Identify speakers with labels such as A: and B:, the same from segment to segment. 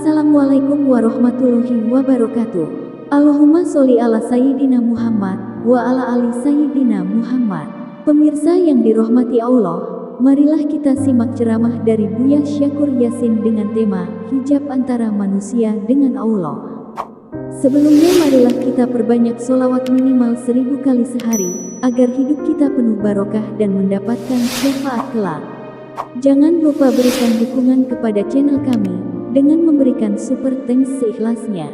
A: Assalamualaikum warahmatullahi wabarakatuh. Allahumma sholli ala Sayyidina Muhammad wa ala ali Sayyidina Muhammad. Pemirsa yang dirahmati Allah, marilah kita simak ceramah dari Buya Syakur Yasin dengan tema Hijab Antara Manusia dengan Allah. Sebelumnya marilah kita perbanyak sholawat minimal 1000 kali sehari, agar hidup kita penuh barokah dan mendapatkan syafaat kelak. Jangan lupa berikan dukungan kepada channel kami dengan memberikan super thanks seikhlasnya.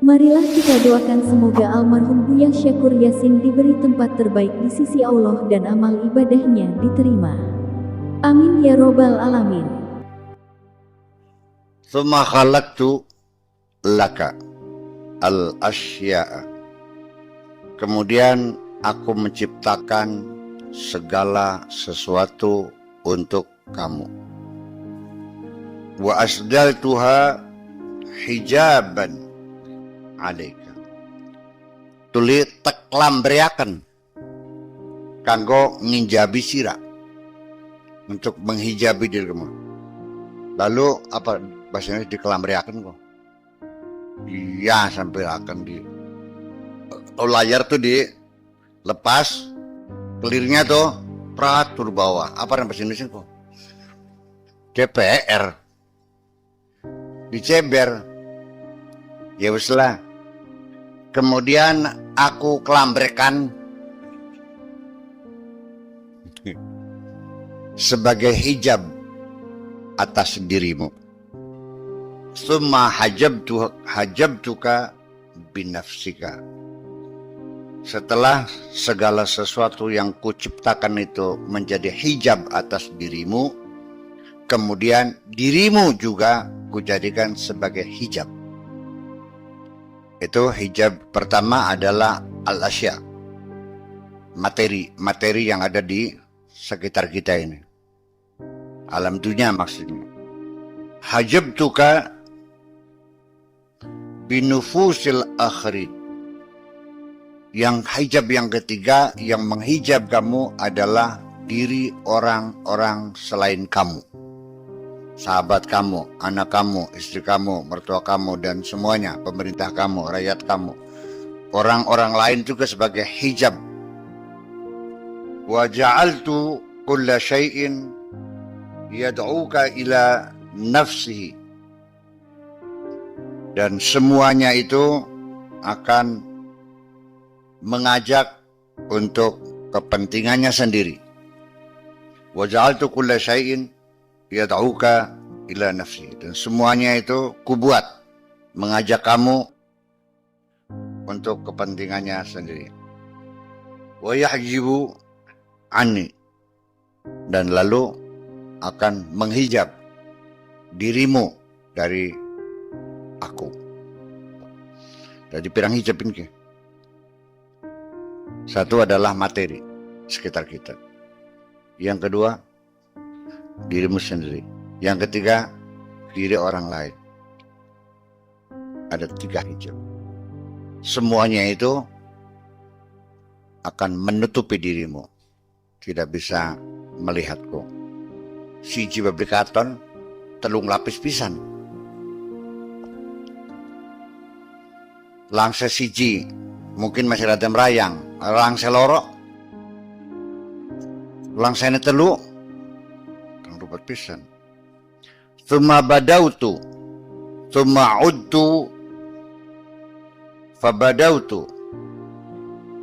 A: Marilah kita doakan semoga almarhum Buya Syakur Yasin diberi tempat terbaik di sisi Allah dan amal ibadahnya diterima. Amin ya robbal alamin.
B: Tsumma khalaqtu laka al-asya'a. Kemudian aku menciptakan segala sesuatu untuk kamu. Wa asdaltuha hijaban alaika. Tuli teklambriaken kanggo nginjabi sira, untuk menghijabi dirimu. Lalu apa bahasanya dikelambriaken kok? Iya, sampai akan di layar tuh dilepas, kelirnya tuh peratur bawah. Apa yang bahasa Indonesia kok? DPR diceber. Ya weslah. Kemudian aku kelambrekan sebagai hijab atas dirimu. Tsumma hajabtuka binafsika. Setelah segala sesuatu yang kuciptakan itu menjadi hijab atas dirimu, kemudian dirimu juga kujadikan sebagai hijab. Itu hijab pertama adalah al-asya, materi yang ada di sekitar kita ini, alam dunia maksudnya. Hajabtuka binufusil akhirin. Yang hijab yang ketiga yang menghijab kamu adalah diri orang-orang selain kamu. Sahabat kamu, anak kamu, istri kamu, mertua kamu, dan semuanya, pemerintah kamu, rakyat kamu. Orang-orang lain juga sebagai hijab. Wa ja'altu kulla syai'in yad'uka ila nafsihi. Dan semuanya itu akan mengajak untuk kepentingannya sendiri. Wa ja'altu kulla syai'in yad'uka ila nafsi. Dan semuanya itu kubuat mengajak kamu untuk kepentingannya sendiri. Wa yahjibu anni. Dan lalu akan menghijab dirimu dari aku. Jadi pirang hijab ini. Satu adalah materi sekitar kita. Yang kedua, dirimu sendiri. Yang ketiga, diri orang lain. Ada 3 hijab. Semuanya itu akan menutupi dirimu. Tidak bisa melihatku. Siji bablikaton, telung lapis pisan. Langse siji, mungkin masih ada merayang. Langse loro, langse ini telu, rupat pisan. Tsumma badautu, tsumma udtu, fabadautu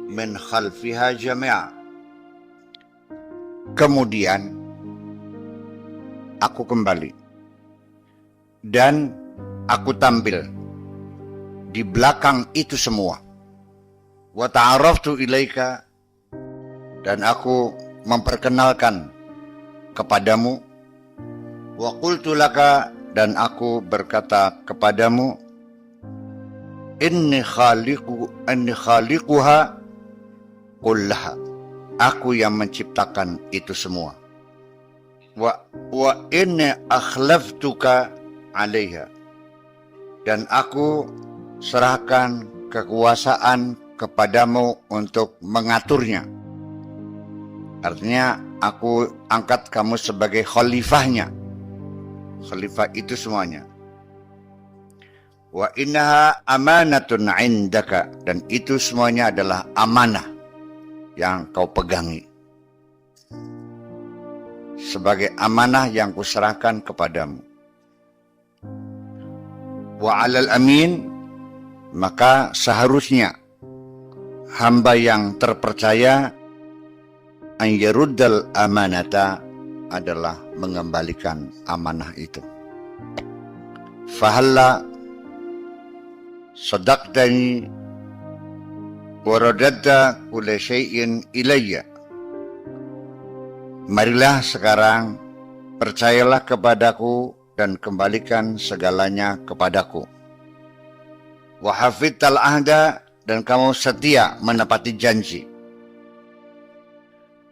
B: min khalfiha jami'a. Kemudian aku kembali dan aku tampil di belakang itu semua. Wa ta'araftu ilaika, dan aku memperkenalkan kepadamu. Wa qultu laka, dan aku berkata kepadamu, inni khaliquha kullaha. Aku yang menciptakan itu semua. Wa inni akhlaftuka 'alaiha. Dan aku serahkan kekuasaan kepadamu untuk mengaturnya. Artinya aku angkat kamu sebagai khalifahnya. Khalifah itu semuanya. Wa innaha amanatun indaka, dan itu semuanya adalah amanah yang kau pegangi. Sebagai amanah yang kuserahkan kepadamu. Wa alal amin, maka seharusnya hamba yang terpercaya an yaruddal amanata adalah mengembalikan amanah itu. Fahalla sadaqtani wa radadta kulla syai'in ilayya. Marilah sekarang percayalah kepadaku dan kembalikan segalanya kepadaku. Wa hafidtal ahda, dan kamu setia menepati janji.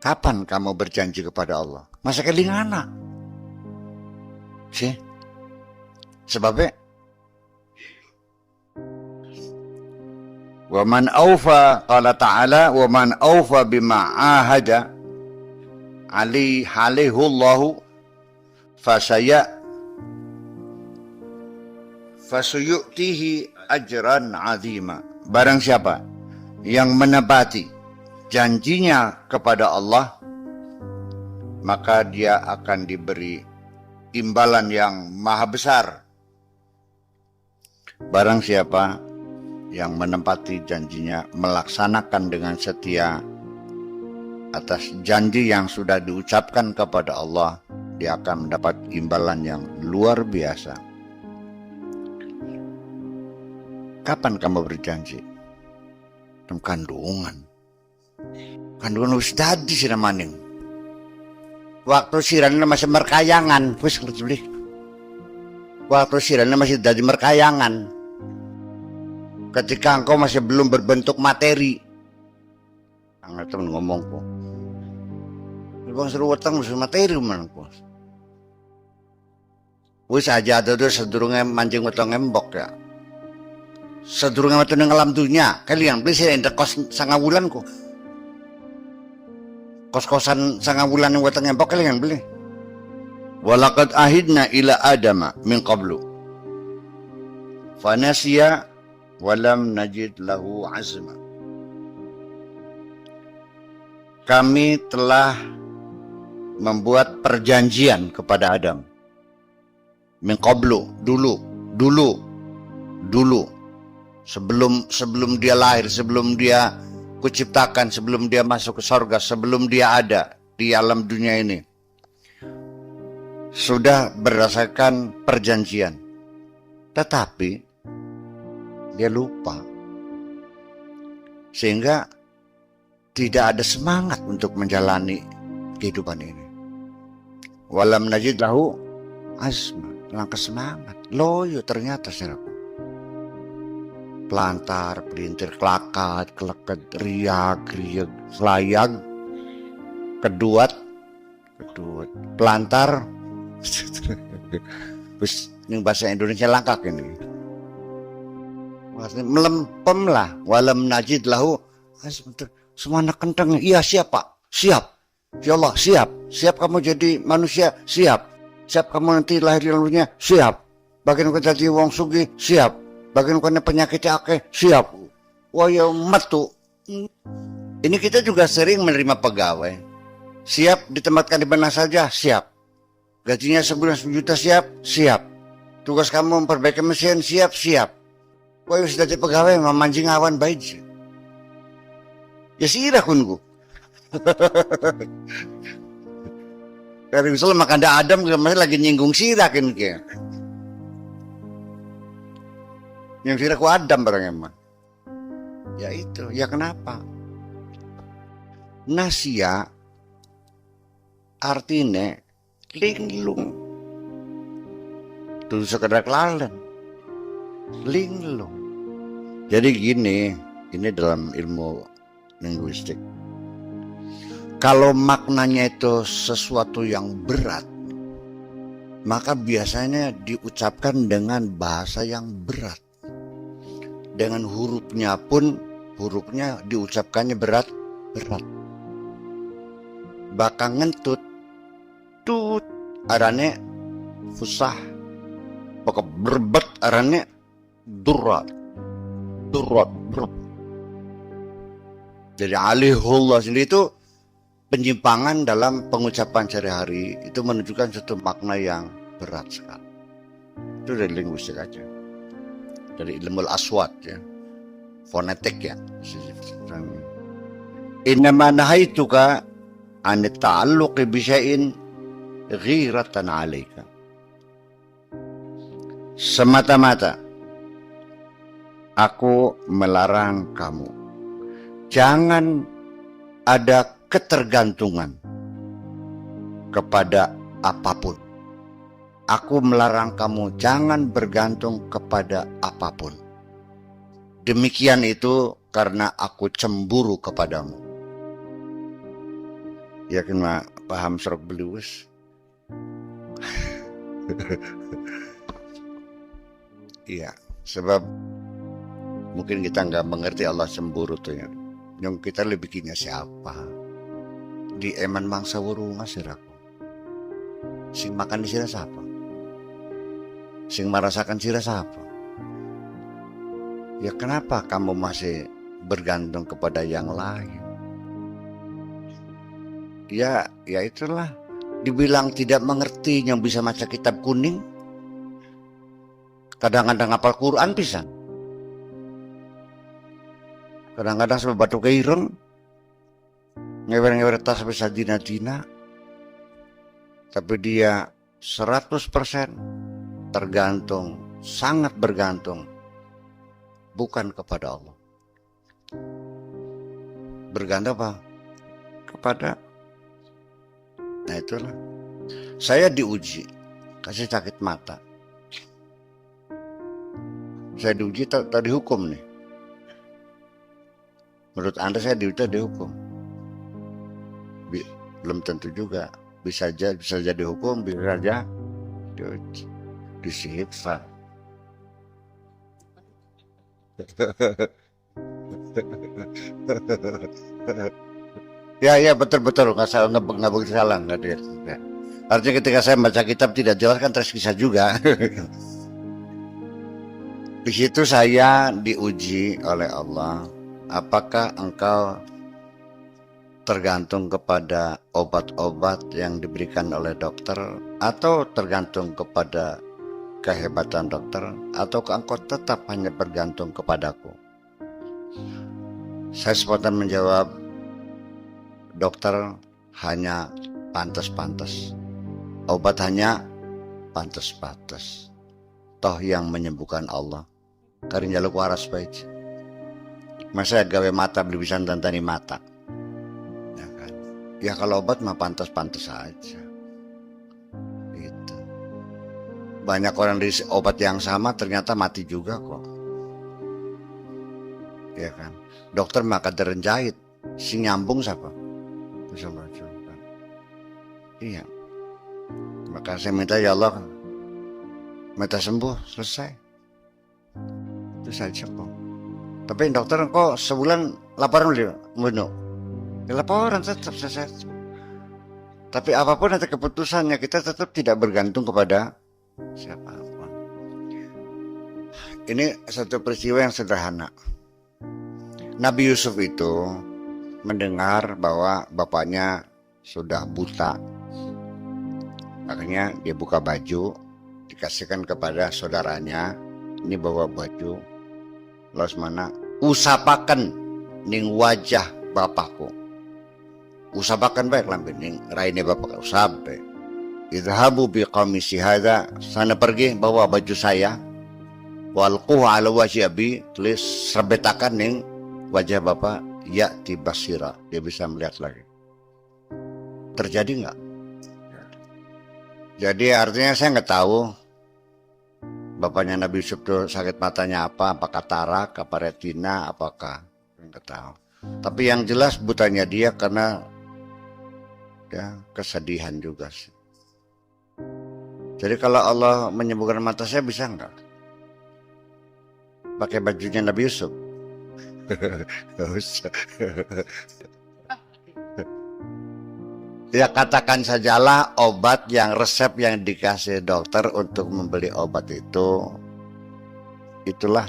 B: Kapan kamu berjanji kepada Allah? Masa kelingana? Sih? Sebabnya wa man awfa, qala ta'ala, wa man awfa bima ahada alihullahu fasuyu'tihi ajran azima. Barang siapa yang menepati janjinya kepada Allah, maka dia akan diberi imbalan yang maha besar. Barang siapa yang menepati janjinya, melaksanakan dengan setia atas janji yang sudah diucapkan kepada Allah, dia akan mendapat imbalan yang luar biasa. Kapan kamu berjanji? Dalam kandungan wis dadi sira maning. Waktu sirane masih merkayangan, wis ngerti. Waktu sirane masih dadi merkayangan. Ketika engkau masih belum berbentuk materi. Angel temen ngomongku. Bang seru weteng wis materi menengku. Wis aja ada sedurunge mancing weteng embok ya. Sedurunge metu ning alam dunya, kalian beli sing kos 9 wulan kok. Kos-kosan 9 wulan yang weteng embok kalian beli. Walaqad ahidna ila adama min qablu. Fanasiya walam najid lahu azma. Kami telah membuat perjanjian kepada Adam. Min qablu, dulu. Sebelum dia lahir, sebelum dia kuciptakan, sebelum dia masuk ke surga, sebelum dia ada di alam dunia ini, sudah berdasarkan perjanjian. Tetapi dia lupa, sehingga tidak ada semangat untuk menjalani kehidupan ini. Walam najid lahu azma, langkah semangat. Loyo ternyata saudaraku. Pelantar, pelintir, kelakat, keleket, riak, selayag, keduat, pelantar. Terus ini bahasa Indonesia langkah ini. Melempem lah. Walam najid lahu azma. Semua anak kentang. Iya siap pak, siap. Ya Allah siap. Siap kamu jadi manusia, siap. Siap kamu nanti lahir di lalunya, siap. Bagian kau jadi wong sugi, siap. Bagian kau penyakitnya akeh, siap. Wah ya metu. Ini kita juga sering menerima pegawai. Siap ditempatkan di mana saja, siap. Gajinya sebulan 1 juta, siap. Tugas kamu memperbaiki mesin, siap. Wah ya sudah jadi pegawai, memancing awan baik. Ya sirah kunku. Dari misalnya makan Adam masih lagi nyinggung sirah kan kayak. Yang sirah ku Adam barang emang. Ya itu, ya kenapa? Nasia artinya linglung. Itu sekedar kelalen. Linglung. Jadi gini, ini dalam ilmu linguistik. Kalau maknanya itu sesuatu yang berat, maka biasanya diucapkan dengan bahasa yang berat. Dengan hurufnya pun, hurufnya diucapkannya berat. Bakal ngentut, arane fusah. Pokok berbet arane Durrat. Durrat. Jadi alihullah sendiri itu penyimpangan dalam pengucapan sehari-hari, itu menunjukkan satu makna yang berat sekali. Itu dari linguistik aja, dari ilmu aswat ya, fonetik ya. Innama nahaituka an ta'alluqi bi syai'in ghiratan 'alaika. Semata-mata aku melarang kamu, jangan ada ketergantungan kepada apapun. Aku melarang kamu jangan bergantung kepada apapun. Demikian itu karena aku cemburu kepadamu. Yakin mak paham serok belius? Iya, sebab mungkin kita nggak mengerti Allah cemburu tuh ya. Yang kita lebih bikinnya siapa? Di eman mangsa wurunga siraku. Sing makan di sira siapa? Sing merasakan sira siapa? Ya kenapa kamu masih bergantung kepada yang lain? Ya itulah. Dibilang tidak mengerti yang bisa baca kitab kuning. Kadang-kadang hafal Quran pisan. Kadang-kadang sampai batu keireng. Ngewer-ngewer tas sampai sadina-dina. Tapi dia 100% tergantung, sangat bergantung, bukan kepada Allah. Bergantung apa? Kepada. Nah itulah. Saya diuji, kasih sakit mata. Saya diuji tadi hukum nih. Menurut Anda saya dihukum? Belum tentu juga. Bisa jadi hukum, bisa saja diuji. Disiksa. Ya betul nggak salah, nggak begitu salah nggak dia. Artinya ketika saya baca kitab tidak jelas kan tersiksa juga. Di situ saya diuji oleh Allah. Apakah engkau tergantung kepada obat-obat yang diberikan oleh dokter, atau tergantung kepada kehebatan dokter, atau engkau tetap hanya bergantung kepadaku? Saya spontan menjawab, dokter hanya pantas-pantas, obat hanya pantas-pantas. Toh yang menyembuhkan Allah. Karin jaluk waras baik. Masa gawe mata beli bisa tantani mata. Ya kan? Ya kalau obat mah pantas-pantas saja. Gitu. Banyak orang di obat yang sama ternyata mati juga kok. Ya kan? Dokter maka jahit, si nyambung siapa? Bisa juga. Iya. Maka saya minta ya Allah, minta sembuh, selesai. Itu saja kok. Tapi dokter kok sebulan laporan bunuh. Ya, laporan tetap selesai. Tapi apapun nanti keputusannya, kita tetap tidak bergantung kepada siapapun. Ini satu peristiwa yang sederhana. Nabi Yusuf itu mendengar bahwa bapaknya sudah buta. Makanya dia buka baju, dikasihkan kepada saudaranya. Ini bawa baju. Lalu mana? Usapakan ning wajah bapakku. Usapakan baik lambe ning raine bapak sampai. Idhabu bi qamisi hadza, sana pergi bawa baju saya. Walquhu ala wajhi abi, tulis serbetakan ning wajah bapak, ya'ti basira, dia bisa melihat lagi. Terjadi enggak? Jadi artinya saya nggak tahu bapaknya Nabi Yusuf itu sakit matanya apa, apakah tarak, apa retina, apakah nggak tahu. Tapi yang jelas butanya dia karena ya kesedihan juga sih. Jadi kalau Allah menyembuhkan mata saya bisa nggak? Pakai bajunya Nabi Yusuf? Nggak usah. Ya katakan sajalah obat yang resep yang dikasih dokter untuk membeli obat itu itulah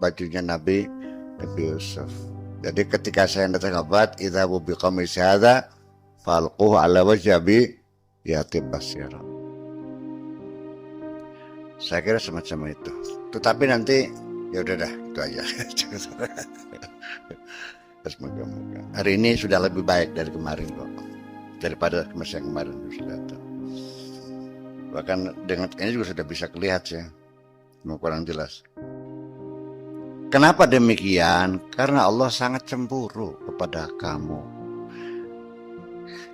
B: bajunya Nabi Yusuf. Jadi ketika saya datang kabat, idza bi qamisi hadza falquhu ala wajhi yati basira. Saya kira semacam itu. Tetapi nanti ya udah dah, itu aja. Semoga-moga hari ini sudah lebih baik dari kemarin kok, daripada masa yang kemarin sudah tahu. Bahkan dengan ini juga sudah bisa kelihatan ya, mau kurang jelas. Kenapa demikian? Karena Allah sangat cemburu kepada kamu.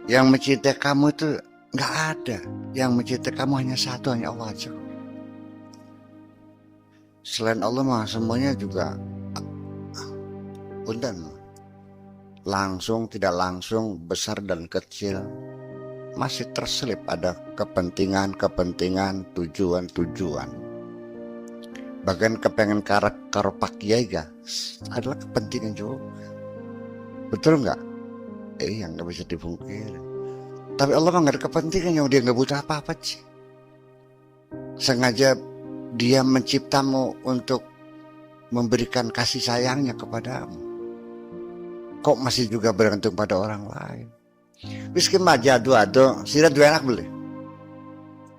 B: Yang mencintai kamu itu nggak ada. Yang mencintai kamu hanya satu, hanya Allah aja. Selain Allah mah semuanya juga undan. Langsung, tidak langsung, besar dan kecil, masih terselip ada kepentingan, tujuan. Bahkan kepengen karo Pak Kiai adalah kepentingan juga. Betul nggak? Yang nggak bisa dipungkiri. Tapi Allah mah nggak ada kepentingan, yang dia nggak butuh apa-apa sih. Sengaja dia menciptamu untuk memberikan kasih sayangnya kepadamu. Kok masih juga bergantung pada orang lain? Miskin maja dua sira dua anak beli.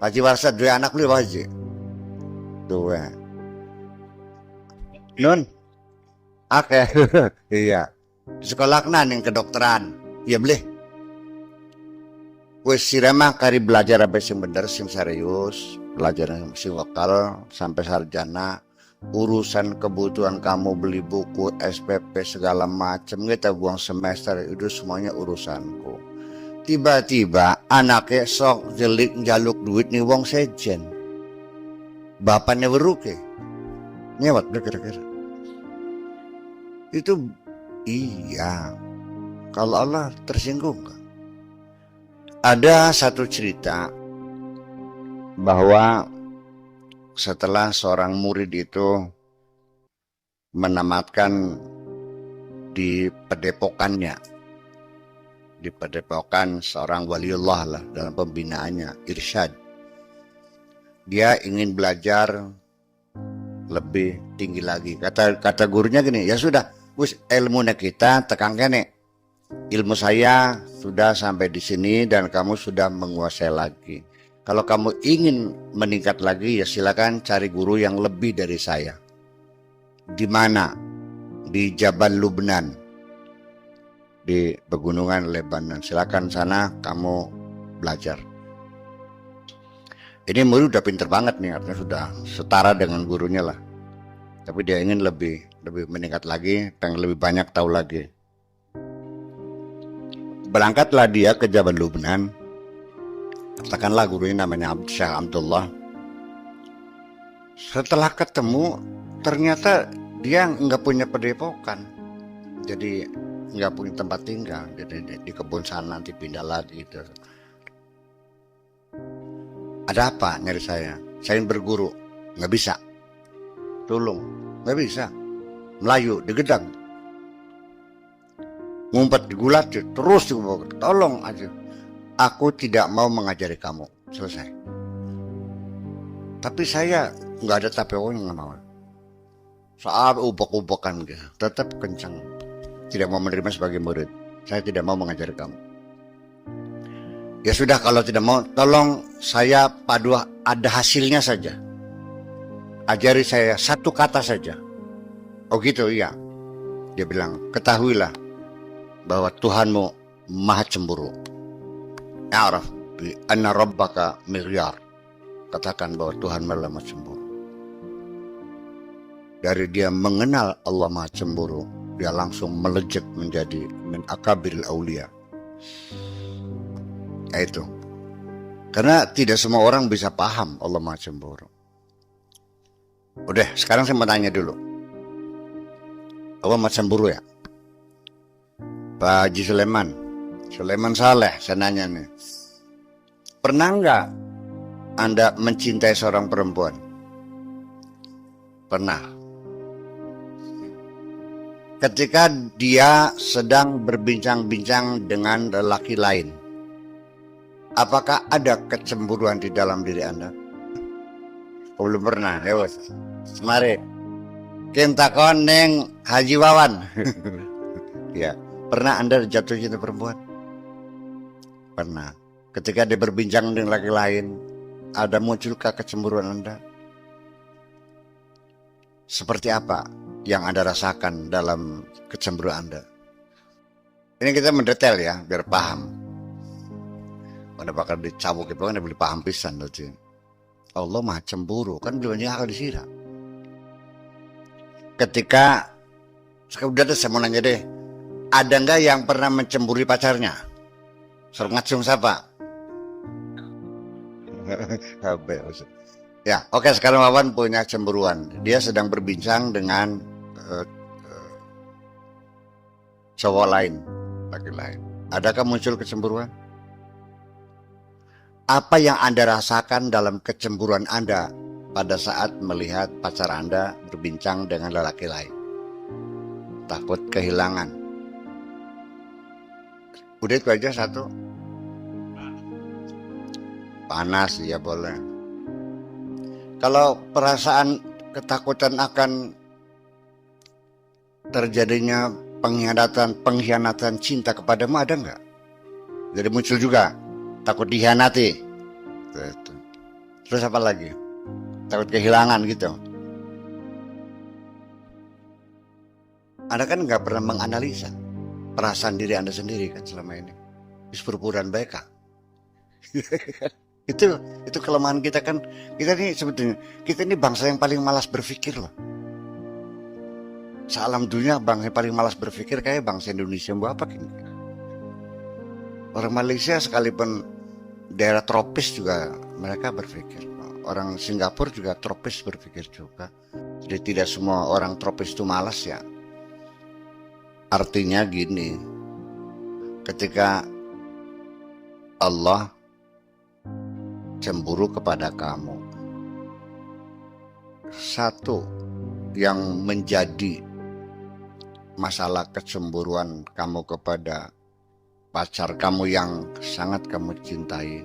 B: Haji Warsa dua anak beli wajib. Dua. Nun. Oke. Iya. Di sekolah yang kedokteran. Iya beli. Wes sira mah kari belajar apa sing bener sing serius, pelajaran sing lokal sampai sarjana. Urusan kebutuhan kamu beli buku, SPP segala macam, kita buang semester itu semuanya urusanku. Tiba-tiba anaknya sok jelik jaluk duit nih wong sejen. Bapaknya beruke. Nyewat kira-kira. Itu iya. Kalau Allah tersinggung gak? Ada satu cerita bahwa setelah seorang murid itu menamatkan di padepokannya, di padepokan seorang waliullah lah dalam pembinaannya, irsyad. Dia ingin belajar lebih tinggi lagi. Kata gurunya gini, ya sudah, wis ilmunya kita tekan kene. Ilmu saya sudah sampai di sini dan kamu sudah menguasai lagi. Kalau kamu ingin meningkat lagi ya silakan cari guru yang lebih dari saya. Di mana? Di Jabal Lubnan. Di pegunungan Lebanon. Silakan sana kamu belajar. Ini murid udah pinter banget nih, artinya sudah setara dengan gurunya lah. Tapi dia ingin lebih meningkat lagi, pengen lebih banyak tahu lagi. Berangkatlah dia ke Jabal Lubnan. Katakanlah gurunya namanya Syekh Abdullah. Setelah ketemu ternyata dia nggak punya padepokan, jadi nggak punya tempat tinggal, jadi di kebun sana nanti pindah lagi gitu. Ada apa nyari saya ingin berguru, nggak bisa. Tolong, nggak bisa. Melayu di gedang, ngumpet di gulat terus dibawa. Tolong aja. Aku tidak mau mengajari kamu. Selesai. Tapi saya nggak ada TPO yang nggak mau. Soal ubek-ubekan gitu. Tetap kencang. Tidak mau menerima sebagai murid. Saya tidak mau mengajari kamu. Ya sudah, kalau tidak mau, tolong saya padu ada hasilnya saja. Ajari saya satu kata saja. Oh gitu, iya. Dia bilang, ketahuilah bahwa Tuhanmu maha cemburu. A'raf bi anna rabbaka miryar. Katakan bahwa Tuhan maha cemburu. Dari dia mengenal Allah maha cemburu, dia langsung melejit menjadi min akabiril aulia. Itu. Karena tidak semua orang bisa paham Allah maha cemburu. Udah, sekarang saya mau tanya dulu. Allah maha cemburu ya? Pak Haji Sulaiman Saleh, saya nanya nih, pernah nggak Anda mencintai seorang perempuan? Pernah. Ketika dia sedang berbincang-bincang dengan lelaki lain, apakah ada kecemburuan di dalam diri Anda? Oh, belum pernah, lewat. Mari, Kentakon neng Haji Wawan. Ya, pernah Anda jatuh cinta perempuan? Pernah. Ketika dia berbincang dengan laki lain, ada munculkah kecemburuan Anda? Seperti apa yang Anda rasakan dalam kecemburuan Anda? Ini kita mendetail ya, biar paham. Anda bakal dicabuk, Anda boleh paham pisan nanti. Allah maha cemburu, kan belum akal disirah. Ketika, udah deh, saya mau nanya deh, ada nggak yang pernah mencemburi pacarnya? Suruh ngacung siapa? Ya, oke, sekarang Wawan punya cemburuan. Dia sedang berbincang dengan cowok lain, laki lain. Adakah muncul kecemburuan? Apa yang Anda rasakan dalam kecemburuan Anda pada saat melihat pacar Anda berbincang dengan lelaki lain? Takut kehilangan. Udah itu aja satu. Panas, ya boleh. Kalau perasaan ketakutan akan terjadinya pengkhianatan cinta kepadamu ada nggak? Jadi muncul juga takut dikhianati. Terus apa lagi? Takut kehilangan gitu. Anda kan nggak pernah menganalisa perasaan diri Anda sendiri kan selama ini. Pura-pura baik kah? itu kelemahan kita kan. Kita ini sebetulnya kita ini bangsa yang paling malas berpikir loh. Sealam dunia bangsa yang paling malas berpikir kayak bangsa Indonesia. Apa gini? Orang Malaysia sekalipun daerah tropis juga mereka berpikir. Orang Singapura juga tropis berpikir juga. Jadi tidak semua orang tropis itu malas ya. Artinya gini, ketika Allah cemburu kepada kamu, satu yang menjadi masalah kecemburuan kamu kepada pacar kamu yang sangat kamu cintai,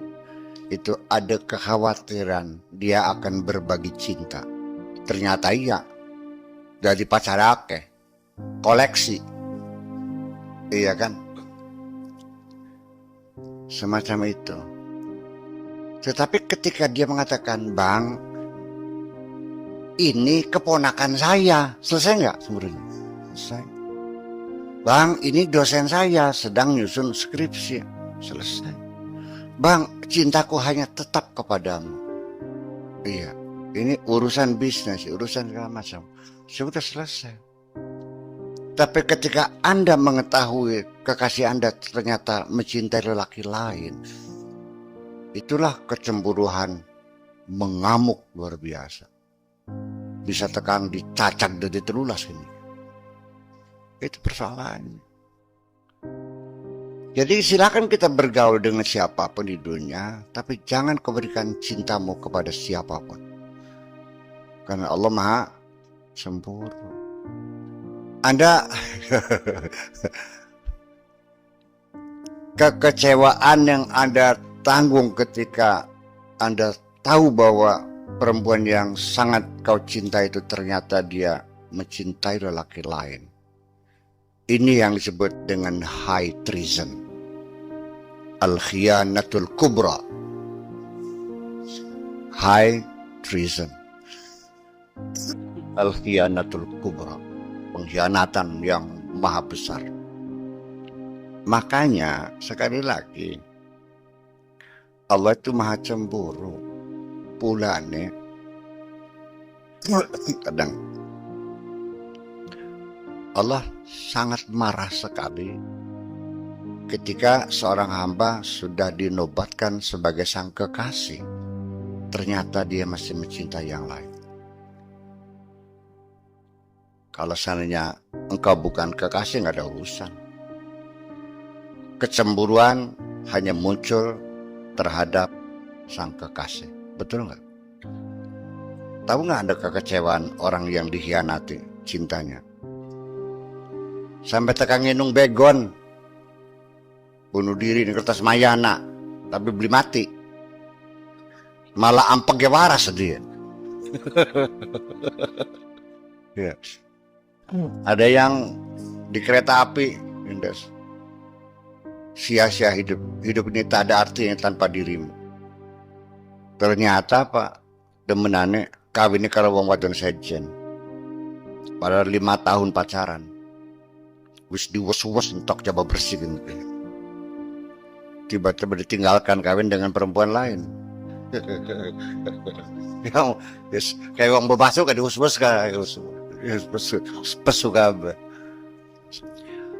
B: itu ada kekhawatiran dia akan berbagi cinta. Ternyata iya, dari pacar akeh, koleksi, iya kan? Semacam itu. Tetapi ketika dia mengatakan, Bang, ini keponakan saya, selesai nggak sebenarnya? Selesai. Bang, ini dosen saya sedang nyusun skripsi, selesai. Bang, cintaku hanya tetap kepadamu. Iya, ini urusan bisnis, urusan segala macam, sudah selesai. Tapi ketika Anda mengetahui kekasih Anda ternyata mencintai lelaki lain, itulah kecemburuan mengamuk luar biasa. Bisa tekan dicacat dan ditelulas ini. Itu persoalannya. Jadi silakan kita bergaul dengan siapapun di dunia, tapi jangan kau berikan cintamu kepada siapapun. Karena Allah Maha Cemburu. Anda kekecewaan yang Anda tanggung ketika Anda tahu bahwa perempuan yang sangat kau cintai itu ternyata dia mencintai lelaki lain. Ini yang disebut dengan high treason. Al-khiyanatul kubra. High treason. Al-khiyanatul kubra. Pengkhianatan yang maha besar. Makanya sekali lagi Allah itu maha cemburu. Pulane kadang Allah sangat marah sekali ketika seorang hamba sudah dinobatkan sebagai sang kekasih, ternyata dia masih mencintai yang lain. Kalau seandainya engkau bukan kekasih, nggak ada urusan. Kecemburuan hanya muncul terhadap sang kekasih. Betul nggak? Tahu nggak Anda kekecewaan orang yang dikhianati cintanya? Sampai tekan nginung begon, bunuh diri di kertas mayana, tapi beli mati. Malah ampeg waras dia. Ya. Ada yang di kereta api, Indes. Sia-sia hidup. Hidup ini tak ada artinya tanpa dirimu. Ternyata Pak, demenane kawinnya karo wong wadon sejen. Padahal 5 tahun pacaran. Wis diwes-wes entok coba bersih gitu. Tiba-tiba ditinggalkan kawin dengan perempuan lain. Yes, kayak wong bebasuh kan diwes-wes kayak pesuka.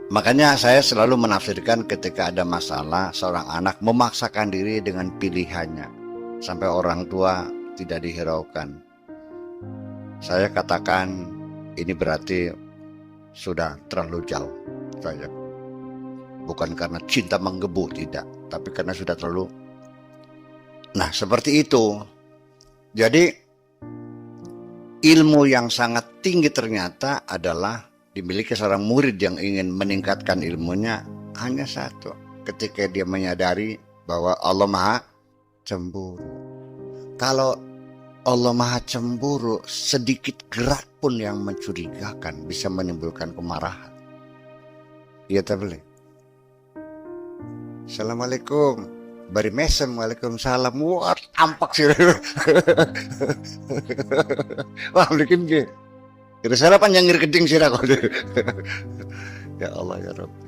B: Makanya saya selalu menafsirkan ketika ada masalah, seorang anak memaksakan diri dengan pilihannya sampai orang tua tidak dihiraukan. Saya katakan ini berarti sudah terlalu jauh. Saya bukan karena cinta menggebu, tidak, tapi karena sudah terlalu. Nah, seperti itu. Jadi ilmu yang sangat tinggi ternyata adalah dimiliki seorang murid yang ingin meningkatkan ilmunya hanya satu. Ketika dia menyadari bahwa Allah Maha Cemburu. Kalau Allah Maha Cemburu, sedikit gerak pun yang mencurigakan bisa menimbulkan kemarahan. Iya tabeli. Assalamualaikum. Bari mesem, waalaikumsalam. Wah, tampak sih. Wah, bikin gitu. Kira-kira panjang geding sih aku. Ya Allah ya Rabb.